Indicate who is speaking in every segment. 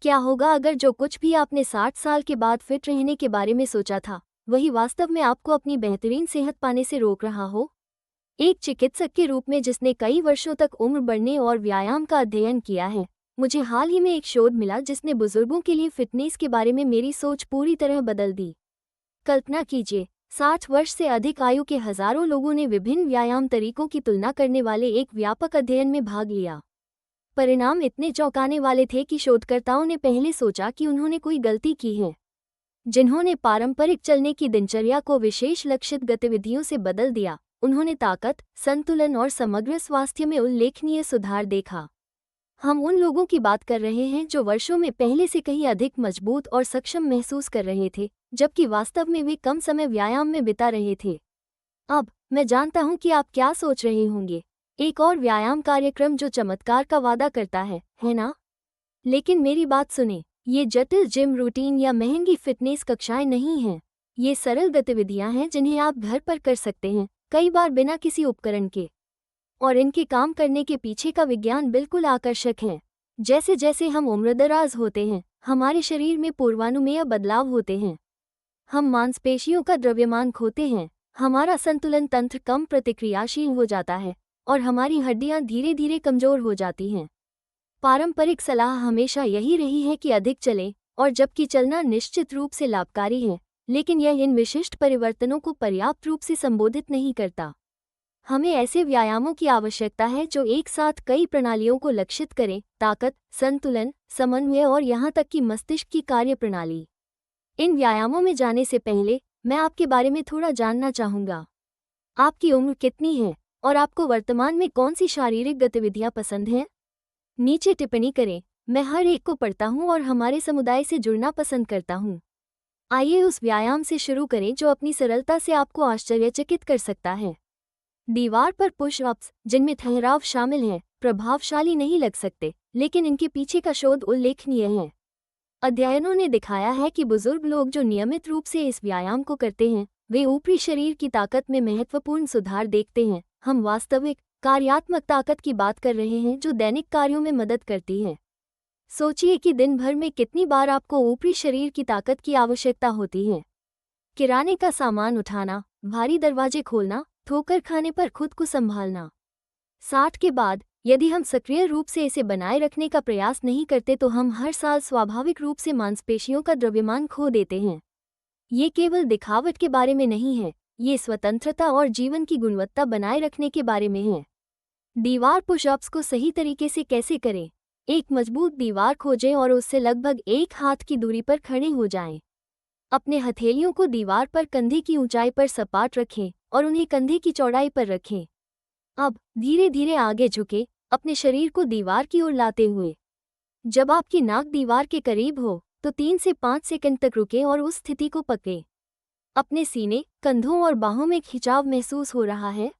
Speaker 1: क्या होगा अगर जो कुछ भी आपने 60 साल के बाद फिट रहने के बारे में सोचा था, वही वास्तव में आपको अपनी बेहतरीन सेहत पाने से रोक रहा हो? एक चिकित्सक के रूप में जिसने कई वर्षों तक उम्र बढ़ने और व्यायाम का अध्ययन किया है, मुझे हाल ही में एक शोध मिला जिसने बुजुर्गों के लिए फिटनेस के बारे में मेरी सोच पूरी तरह बदल दी। कल्पना कीजिए, 60 वर्ष से अधिक आयु के हजारों लोगों ने विभिन्न व्यायाम तरीकों की तुलना करने वाले एक व्यापक अध्ययन में भाग लिया। परिणाम इतने चौंकाने वाले थे कि शोधकर्ताओं ने पहले सोचा कि उन्होंने कोई गलती की है। जिन्होंने पारंपरिक चलने की दिनचर्या को विशेष लक्षित गतिविधियों से बदल दिया, उन्होंने ताकत, संतुलन और समग्र स्वास्थ्य में उल्लेखनीय सुधार देखा। हम उन लोगों की बात कर रहे हैं जो वर्षों में पहले से कहीं अधिक मजबूत और सक्षम महसूस कर रहे थे, जबकि वास्तव में वे कम समय व्यायाम में बिता रहे थे। अब मैं जानता हूं कि आप क्या सोच रहे होंगे, एक और व्यायाम कार्यक्रम जो चमत्कार का वादा करता है ना? लेकिन मेरी बात सुने, ये जटिल जिम रूटीन या महंगी फिटनेस कक्षाएं नहीं हैं। ये सरल गतिविधियां हैं जिन्हें आप घर पर कर सकते हैं, कई बार बिना किसी उपकरण के। और इनके काम करने के पीछे का विज्ञान बिल्कुल आकर्षक है। जैसे जैसे हम उम्रदराज होते हैं, हमारे शरीर में पूर्वानुमेय बदलाव होते हैं। हम मांसपेशियों का द्रव्यमान खोते हैं, हमारा संतुलन तंत्र कम प्रतिक्रियाशील हो जाता है और हमारी हड्डियां धीरे धीरे कमजोर हो जाती हैं। पारंपरिक सलाह हमेशा यही रही है कि अधिक चलें, और जबकि चलना निश्चित रूप से लाभकारी है, लेकिन यह इन विशिष्ट परिवर्तनों को पर्याप्त रूप से संबोधित नहीं करता। हमें ऐसे व्यायामों की आवश्यकता है जो एक साथ कई प्रणालियों को लक्षित करें: ताकत, संतुलन, समन्वय और यहाँ तक कि मस्तिष्क की कार्यप्रणाली। इन व्यायामों में जाने से पहले मैं आपके बारे में थोड़ा जानना चाहूँगा। आपकी उम्र कितनी है और आपको वर्तमान में कौन सी शारीरिक गतिविधियाँ पसंद हैं? नीचे टिप्पणी करें, मैं हर एक को पढ़ता हूँ और हमारे समुदाय से जुड़ना पसंद करता हूँ। आइए उस व्यायाम से शुरू करें जो अपनी सरलता से आपको आश्चर्यचकित कर सकता है। दीवार पर पुश अप्स, जिनमें ठहराव शामिल है, प्रभावशाली नहीं लग सकते, लेकिन इनके पीछे का शोध उल्लेखनीय है। अध्ययनों ने दिखाया है कि बुजुर्ग लोग जो नियमित रूप से इस व्यायाम को करते हैं, वे ऊपरी शरीर की ताकत में महत्वपूर्ण सुधार देखते हैं। हम वास्तविक कार्यात्मक ताकत की बात कर रहे हैं जो दैनिक कार्यों में मदद करती है। सोचिए कि दिन भर में कितनी बार आपको ऊपरी शरीर की ताकत की आवश्यकता होती है। किराने का सामान उठाना, भारी दरवाजे खोलना, ठोकर खाने पर खुद को संभालना। 60 के बाद यदि हम सक्रिय रूप से इसे बनाए रखने का प्रयास नहीं करते तो हम हर साल स्वाभाविक रूप से मांसपेशियों का द्रव्यमान खो देते हैं। ये केवल दिखावट के बारे में नहीं है, ये स्वतंत्रता और जीवन की गुणवत्ता बनाए रखने के बारे में है। दीवार पुशअप्स को सही तरीके से कैसे करें? एक मजबूत दीवार खोजें और उससे लगभग 1 हाथ की दूरी पर खड़े हो जाएं। अपने हथेलियों को दीवार पर कंधे की ऊंचाई पर सपाट रखें और उन्हें कंधे की चौड़ाई पर रखें। अब धीरे धीरे आगे झुकें, अपने शरीर को दीवार की ओर लाते हुए। जब आपकी नाक दीवार के करीब हो तो 3 से 5 सेकंड तक रुकें और उस स्थिति को पकड़ें। अपने सीने, कंधों और बाहों में खिंचाव महसूस हो रहा है?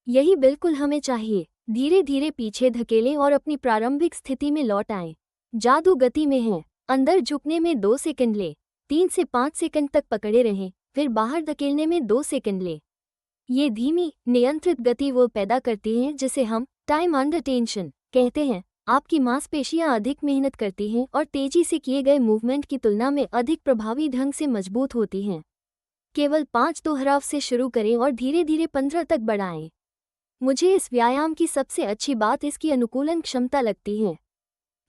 Speaker 1: यही बिल्कुल हमें चाहिए। धीरे धीरे पीछे धकेलें और अपनी प्रारंभिक स्थिति में लौट आएं। जादू गति में है। अंदर झुकने में 2 सेकंड लें, 3 से 5 सेकंड तक पकड़े रहें, फिर बाहर धकेलने में 2 सेकंड लें। ये धीमी, नियंत्रित गति वो पैदा करती है जिसे हम टाइम अंडर टेंशन कहते हैं। आपकी मांसपेशियां अधिक मेहनत करती हैं और तेजी से किए गए मूवमेंट की तुलना में अधिक प्रभावी ढंग से मजबूत होती हैं। केवल 5 दोहराव से शुरू करें और धीरे धीरे 15 तक बढ़ाएं। मुझे इस व्यायाम की सबसे अच्छी बात इसकी अनुकूलन क्षमता लगती है।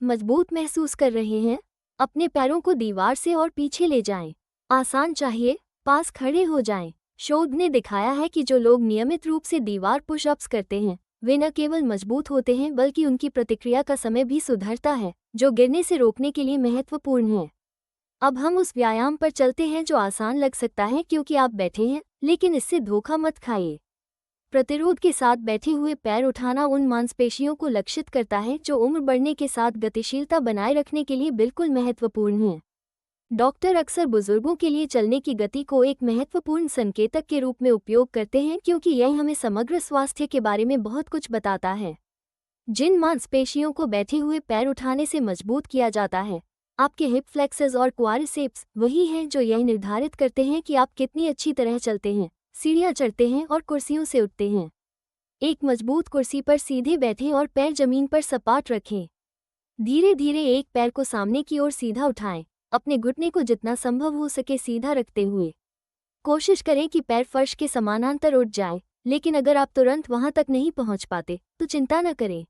Speaker 1: मजबूत महसूस कर रहे हैं? अपने पैरों को दीवार से और पीछे ले जाएं। आसान चाहिए? पास खड़े हो जाएं। शोध ने दिखाया है कि जो लोग नियमित रूप से दीवार पुशअप्स करते हैं, वे न केवल मजबूत होते हैं बल्कि उनकी प्रतिक्रिया का समय भी सुधरता है, जो गिरने से रोकने के लिए महत्वपूर्ण है। अब हम उस व्यायाम पर चलते हैं जो आसान लग सकता है क्योंकि आप बैठे हैं, लेकिन इससे धोखा मत खाइए। प्रतिरोध के साथ बैठे हुए पैर उठाना उन मांसपेशियों को लक्षित करता है जो उम्र बढ़ने के साथ गतिशीलता बनाए रखने के लिए बिल्कुल महत्वपूर्ण है। डॉक्टर अक्सर बुजुर्गों के लिए चलने की गति को एक महत्वपूर्ण संकेतक के रूप में उपयोग करते हैं क्योंकि यह हमें समग्र स्वास्थ्य के बारे में बहुत कुछ बताता है। जिन मांसपेशियों को बैठे हुए पैर उठाने से मजबूत किया जाता है, आपके हिप फ्लेक्सस और क्वाड्रिसेप्स, वही हैं जो यह निर्धारित करते हैं कि आप कितनी अच्छी तरह चलते हैं, सीढ़ियां चढ़ते हैं और कुर्सियों से उठते हैं। एक मजबूत कुर्सी पर सीधे बैठें और पैर जमीन पर सपाट रखें। धीरे धीरे एक पैर को सामने की ओर सीधा उठाएं। अपने घुटने को जितना संभव हो सके सीधा रखते हुए कोशिश करें कि पैर फर्श के समानांतर उठ जाए, लेकिन अगर आप तुरंत वहां तक नहीं पहुंच पाते तो चिंता न करें।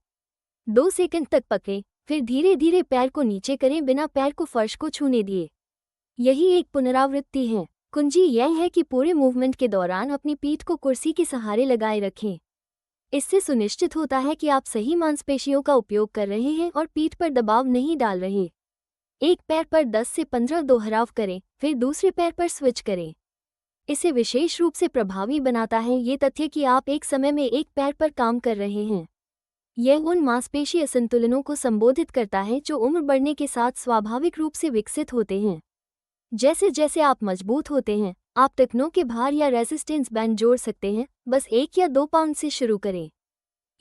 Speaker 1: 2 सेकंड तक पकड़ें, फिर धीरे धीरे पैर को नीचे करें बिना पैर को फर्श को छूने दिए। यही एक पुनरावृत्ति है। कुंजी यह है कि पूरे मूवमेंट के दौरान अपनी पीठ को कुर्सी के सहारे लगाए रखें। इससे सुनिश्चित होता है कि आप सही मांसपेशियों का उपयोग कर रहे हैं और पीठ पर दबाव नहीं डाल रहे। एक पैर पर 10 से 15 दोहराव करें, फिर दूसरे पैर पर स्विच करें। इसे विशेष रूप से प्रभावी बनाता है ये तथ्य कि आप एक समय में एक पैर पर काम कर रहे हैं। यह उन मांसपेशी असंतुलनों को संबोधित करता है जो उम्र बढ़ने के साथ स्वाभाविक रूप से विकसित होते हैं। जैसे जैसे आप मजबूत होते हैं, आप टखनों के भार या रेजिस्टेंस बैंड जोड़ सकते हैं। बस 1 या 2 पाउंड से शुरू करें।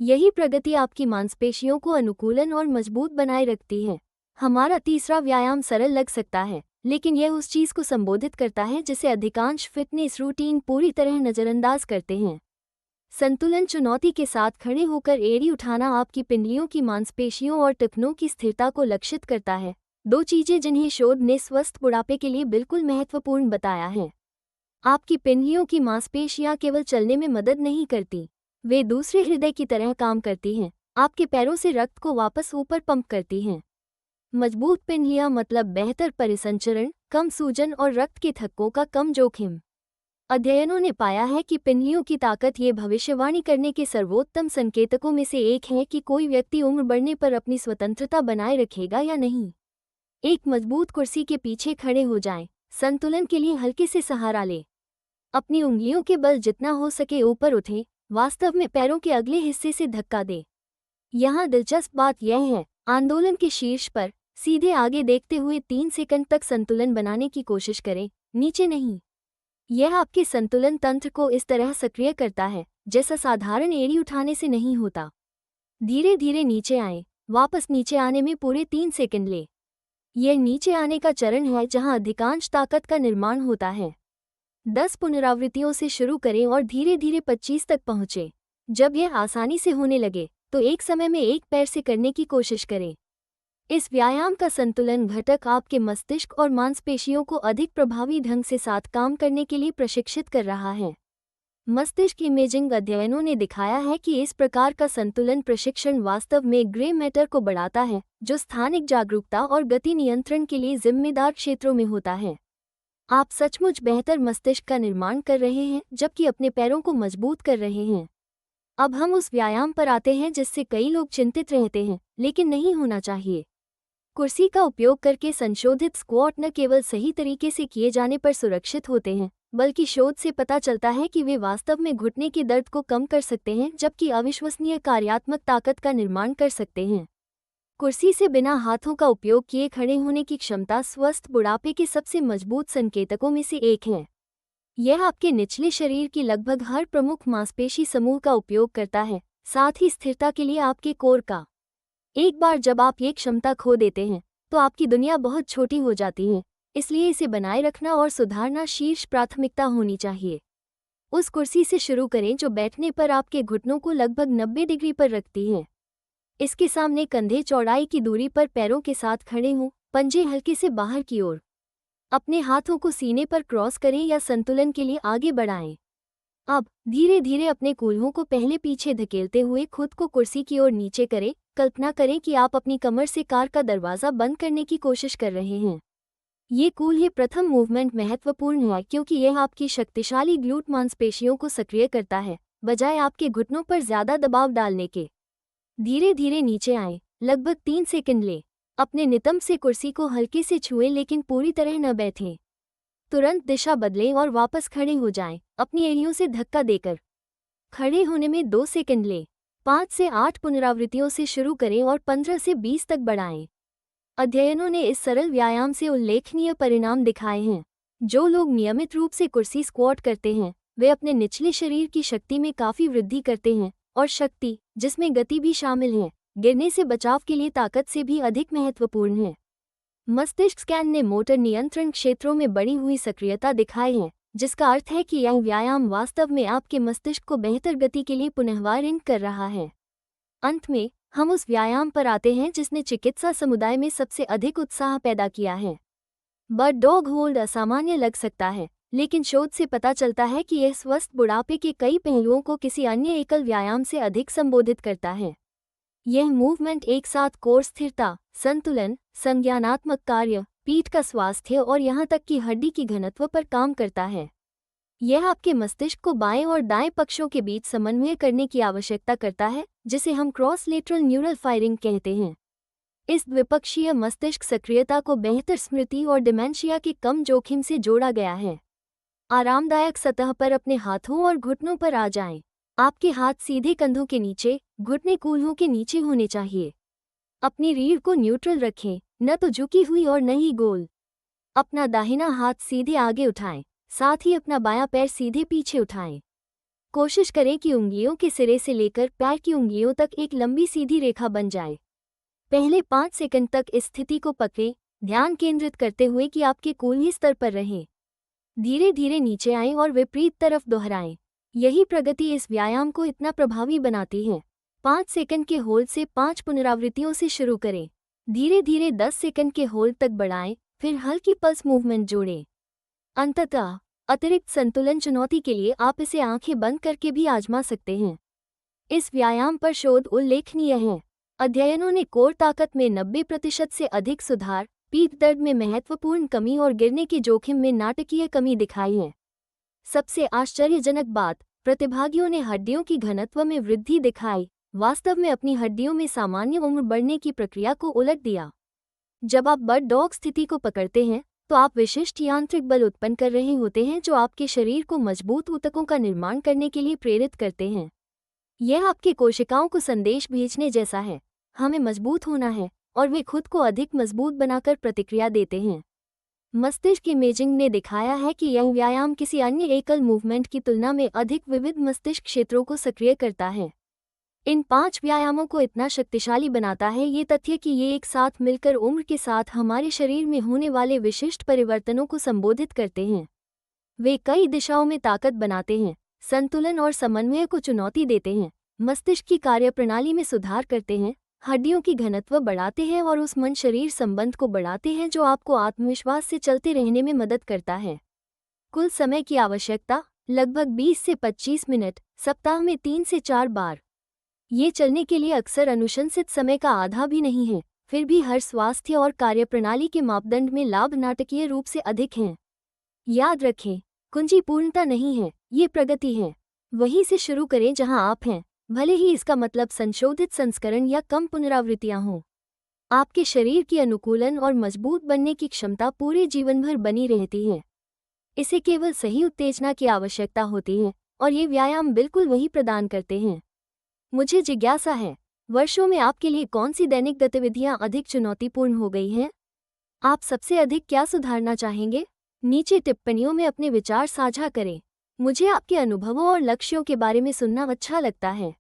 Speaker 1: यही प्रगति आपकी मांसपेशियों को अनुकूलन और मजबूत बनाए रखती है। हमारा तीसरा व्यायाम सरल लग सकता है, लेकिन यह उस चीज को संबोधित करता है जिसे अधिकांश फिटनेस रूटीन पूरी तरह नजरअंदाज करते हैं। संतुलन चुनौती के साथ खड़े होकर एड़ी उठाना आपकी पिंडलियों की मांसपेशियों और टखनों की स्थिरता को लक्षित करता है। 2 चीजें जिन्हें शोध ने स्वस्थ बुढ़ापे के लिए बिल्कुल महत्वपूर्ण बताया है। आपकी पिंडलियों की मांसपेशियां केवल चलने में मदद नहीं करती, वे दूसरे हृदय की तरह काम करती हैं। आपके पैरों से रक्त को वापस ऊपर पंप करती हैं। मजबूत पिंडलियां मतलब बेहतर परिसंचरण, कम सूजन और रक्त के थक्कों का कम जोखिम। अध्ययनों ने पाया है कि पिंडलियों की ताकत ये भविष्यवाणी करने के सर्वोत्तम संकेतकों में से एक है कि कोई व्यक्ति उम्र बढ़ने पर अपनी स्वतंत्रता बनाए रखेगा या नहीं। एक मजबूत कुर्सी के पीछे खड़े हो जाएं। संतुलन के लिए हल्के से सहारा लें। अपनी उंगलियों के बल जितना हो सके ऊपर उठें। वास्तव में पैरों के अगले हिस्से से धक्का दें। यहाँ दिलचस्प बात यह है, आंदोलन के शीर्ष पर सीधे आगे देखते हुए 3 सेकंड तक संतुलन बनाने की कोशिश करें, नीचे नहीं। यह आपके संतुलन तंत्र को इस तरह सक्रिय करता है जैसा साधारण एड़ी उठाने से नहीं होता। धीरे धीरे नीचे आएं। वापस नीचे आने में पूरे 3 सेकंड लें। यह नीचे आने का चरण है जहां अधिकांश ताकत का निर्माण होता है। 10 पुनरावृत्तियों से शुरू करें और धीरे धीरे 25 तक पहुँचें। जब यह आसानी से होने लगे तो एक समय में एक पैर से करने की कोशिश करें। इस व्यायाम का संतुलन घटक आपके मस्तिष्क और मांसपेशियों को अधिक प्रभावी ढंग से साथ काम करने के लिए प्रशिक्षित कर रहा है। मस्तिष्क इमेजिंग अध्ययनों ने दिखाया है कि इस प्रकार का संतुलन प्रशिक्षण वास्तव में ग्रे मैटर को बढ़ाता है, जो स्थानिक जागरूकता और गति नियंत्रण के लिए जिम्मेदार क्षेत्रों में होता है। आप सचमुच बेहतर मस्तिष्क का निर्माण कर रहे हैं जबकि अपने पैरों को मजबूत कर रहे हैं। अब हम उस व्यायाम पर आते हैं जिससे कई लोग चिंतित रहते हैं, लेकिन नहीं होना चाहिए। कुर्सी का उपयोग करके संशोधित स्क्वाट न केवल सही तरीके से किए जाने पर सुरक्षित होते हैं, बल्कि शोध से पता चलता है कि वे वास्तव में घुटने के दर्द को कम कर सकते हैं जबकि अविश्वसनीय कार्यात्मक ताकत का निर्माण कर सकते हैं। कुर्सी से बिना हाथों का उपयोग किए खड़े होने की क्षमता स्वस्थ बुढ़ापे के सबसे मजबूत संकेतकों में से एक है। यह आपके निचले शरीर की लगभग हर प्रमुख मांसपेशी समूह का उपयोग करता है, साथ ही स्थिरता के लिए आपके कोर का। एक बार जब आप ये क्षमता खो देते हैं तो आपकी दुनिया बहुत छोटी हो जाती है, इसलिए इसे बनाए रखना और सुधारना शीर्ष प्राथमिकता होनी चाहिए। उस कुर्सी से शुरू करें जो बैठने पर आपके घुटनों को लगभग 90 डिग्री पर रखती है। इसके सामने कंधे चौड़ाई की दूरी पर पैरों के साथ खड़े हों, पंजे हल्के से बाहर की ओर। अपने हाथों को सीने पर क्रॉस करें या संतुलन के लिए आगे बढ़ाएं। अब धीरे धीरे अपने कूल्हों को पहले पीछे धकेलते हुए खुद को कुर्सी की ओर नीचे करें। कल्पना करें कि आप अपनी कमर से कार का दरवाज़ा बंद करने की कोशिश कर रहे हैं। ये कूल्हे प्रथम मूवमेंट महत्वपूर्ण है क्योंकि यह आपकी शक्तिशाली ग्लूट मांसपेशियों को सक्रिय करता है, बजाय आपके घुटनों पर ज़्यादा दबाव डालने के। धीरे धीरे नीचे आएं, लगभग 3 सेकंड लें। अपने नितंब से कुर्सी को हल्के से छुएं लेकिन पूरी तरह न बैठें। तुरंत दिशा बदलें और वापस खड़े हो जाएं, अपनी एड़ियों से धक्का देकर। खड़े होने में 2 सेकंड लें। 5 से 8 पुनरावृत्तियों से शुरू करें और 15 से 20 तक बढ़ाएं। अध्ययनों ने इस सरल व्यायाम से उल्लेखनीय परिणाम दिखाए हैं। जो लोग नियमित रूप से कुर्सी स्क्वाट करते हैं, वे अपने निचले शरीर की शक्ति में काफ़ी वृद्धि करते हैं, और शक्ति, जिसमें गति भी शामिल है, गिरने से बचाव के लिए ताकत से भी अधिक महत्वपूर्ण है। मस्तिष्क स्कैन ने मोटर नियंत्रण क्षेत्रों में बढ़ी हुई सक्रियता दिखाई है, जिसका अर्थ है कि यह व्यायाम वास्तव में आपके मस्तिष्क को बेहतर गति के लिए पुनर्वारित कर रहा है। अंत में, हम उस व्यायाम पर आते हैं जिसने चिकित्सा समुदाय में सबसे अधिक उत्साह पैदा किया है। बर्ड डॉग होल्ड असामान्य लग सकता है, लेकिन शोध से पता चलता है कि यह स्वस्थ बुढ़ापे के कई पहलुओं को किसी अन्य एकल व्यायाम से अधिक संबोधित करता है। यह मूवमेंट एक साथ कोर स्थिरता, संतुलन, संज्ञानात्मक कार्य, पीठ का स्वास्थ्य और यहाँ तक कि हड्डी की घनत्व पर काम करता है। यह आपके मस्तिष्क को बाएं और दाएं पक्षों के बीच समन्वय करने की आवश्यकता करता है, जिसे हम क्रॉस लेटरल न्यूरल फायरिंग कहते हैं। इस द्विपक्षीय मस्तिष्क सक्रियता को बेहतर स्मृति और डिमेंशिया के कम जोखिम से जोड़ा गया है। आरामदायक सतह पर अपने हाथों और घुटनों पर आ जाएं। आपके हाथ सीधे कंधों के नीचे, घुटने कूल्हों के नीचे होने चाहिए। अपनी रीढ़ को न्यूट्रल रखें, न तो झुकी हुई और न ही गोल। अपना दाहिना हाथ सीधे आगे उठाएं, साथ ही अपना बायां पैर सीधे पीछे उठाएं। कोशिश करें कि उंगलियों के सिरे से लेकर पैर की उंगलियों तक एक लंबी सीधी रेखा बन जाए। पहले 5 सेकंड तक इस स्थिति को पकड़ें, ध्यान केंद्रित करते हुए कि आपके कूल्हे स्तर पर रहें। धीरे धीरे नीचे आएं और विपरीत तरफ दोहराएं। यही प्रगति इस व्यायाम को इतना प्रभावी बनाती है। 5 सेकंड के होल्ड से 5 पुनरावृत्तियों से शुरू करें। धीरे धीरे 10 सेकंड के होल्ड तक बढ़ाएं, फिर हल्की पल्स मूवमेंट जोड़ें। अंततः अतिरिक्त संतुलन चुनौती के लिए आप इसे आंखें बंद करके भी आजमा सकते हैं। इस व्यायाम पर शोध उल्लेखनीय है। अध्ययनों ने कोर ताकत में 90% से अधिक सुधार, पीठ दर्द में महत्वपूर्ण कमी और गिरने के जोखिम में नाटकीय कमी दिखाई है। सबसे आश्चर्यजनक बात, प्रतिभागियों ने हड्डियों की घनत्व में वृद्धि दिखाई, वास्तव में अपनी हड्डियों में सामान्य उम्र बढ़ने की प्रक्रिया को उलट दिया। जब आप बर्ड डॉग स्थिति को पकड़ते हैं, तो आप विशिष्ट यांत्रिक बल उत्पन्न कर रहे होते हैं जो आपके शरीर को मजबूत ऊतकों का निर्माण करने के लिए प्रेरित करते हैं। यह आपके कोशिकाओं को संदेश भेजने जैसा है, हमें मजबूत होना है, और वे खुद को अधिक मजबूत बनाकर प्रतिक्रिया देते हैं। मस्तिष्क इमेजिंग ने दिखाया है कि यह व्यायाम किसी अन्य एकल मूवमेंट की तुलना में अधिक विविध मस्तिष्क क्षेत्रों को सक्रिय करता है। इन 5 व्यायामों को इतना शक्तिशाली बनाता है ये तथ्य कि ये एक साथ मिलकर उम्र के साथ हमारे शरीर में होने वाले विशिष्ट परिवर्तनों को संबोधित करते हैं। वे कई दिशाओं में ताकत बनाते हैं, संतुलन और समन्वय को चुनौती देते हैं, मस्तिष्क की कार्यप्रणाली में सुधार करते हैं, हड्डियों की घनत्व बढ़ाते हैं और उस मन शरीर संबंध को बढ़ाते हैं जो आपको आत्मविश्वास से चलते रहने में मदद करता है। कुल समय की आवश्यकता लगभग 20 से 25 मिनट, सप्ताह में 3 से 4 बार। ये चलने के लिए अक्सर अनुशंसित समय का आधा भी नहीं है, फिर भी हर स्वास्थ्य और कार्यप्रणाली के मापदंड में लाभ नाटकीय रूप से अधिक हैं। याद रखें, कुंजी पूर्णता नहीं है, ये प्रगति है। वहीं से शुरू करें जहां आप हैं, भले ही इसका मतलब संशोधित संस्करण या कम पुनरावृत्तियां हों। आपके शरीर की अनुकूलन और मजबूत बनने की क्षमता पूरे जीवन भर बनी रहती है। इसे केवल सही उत्तेजना की आवश्यकता होती है, और ये व्यायाम बिल्कुल वही प्रदान करते हैं। मुझे जिज्ञासा है, वर्षों में आपके लिए कौन सी दैनिक गतिविधियां अधिक चुनौतीपूर्ण हो गई हैं? आप सबसे अधिक क्या सुधारना चाहेंगे? नीचे टिप्पणियों में अपने विचार साझा करें। मुझे आपके अनुभवों और लक्ष्यों के बारे में सुनना अच्छा लगता है।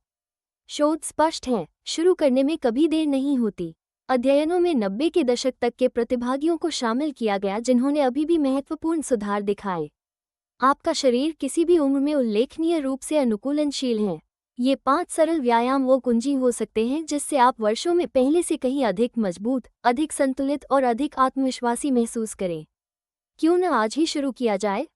Speaker 1: शोध स्पष्ट है, शुरू करने में कभी देर नहीं होती। अध्ययनों में 90 के दशक तक के प्रतिभागियों को शामिल किया गया जिन्होंने अभी भी महत्वपूर्ण सुधार दिखाए। आपका शरीर किसी भी उम्र में उल्लेखनीय रूप से अनुकूलनशील है। ये 5 सरल व्यायाम वो कुंजी हो सकते हैं जिससे आप वर्षों में पहले से कहीं अधिक मजबूत, अधिक संतुलित और अधिक आत्मविश्वासी महसूस करें। क्यों न आज ही शुरू किया जाए?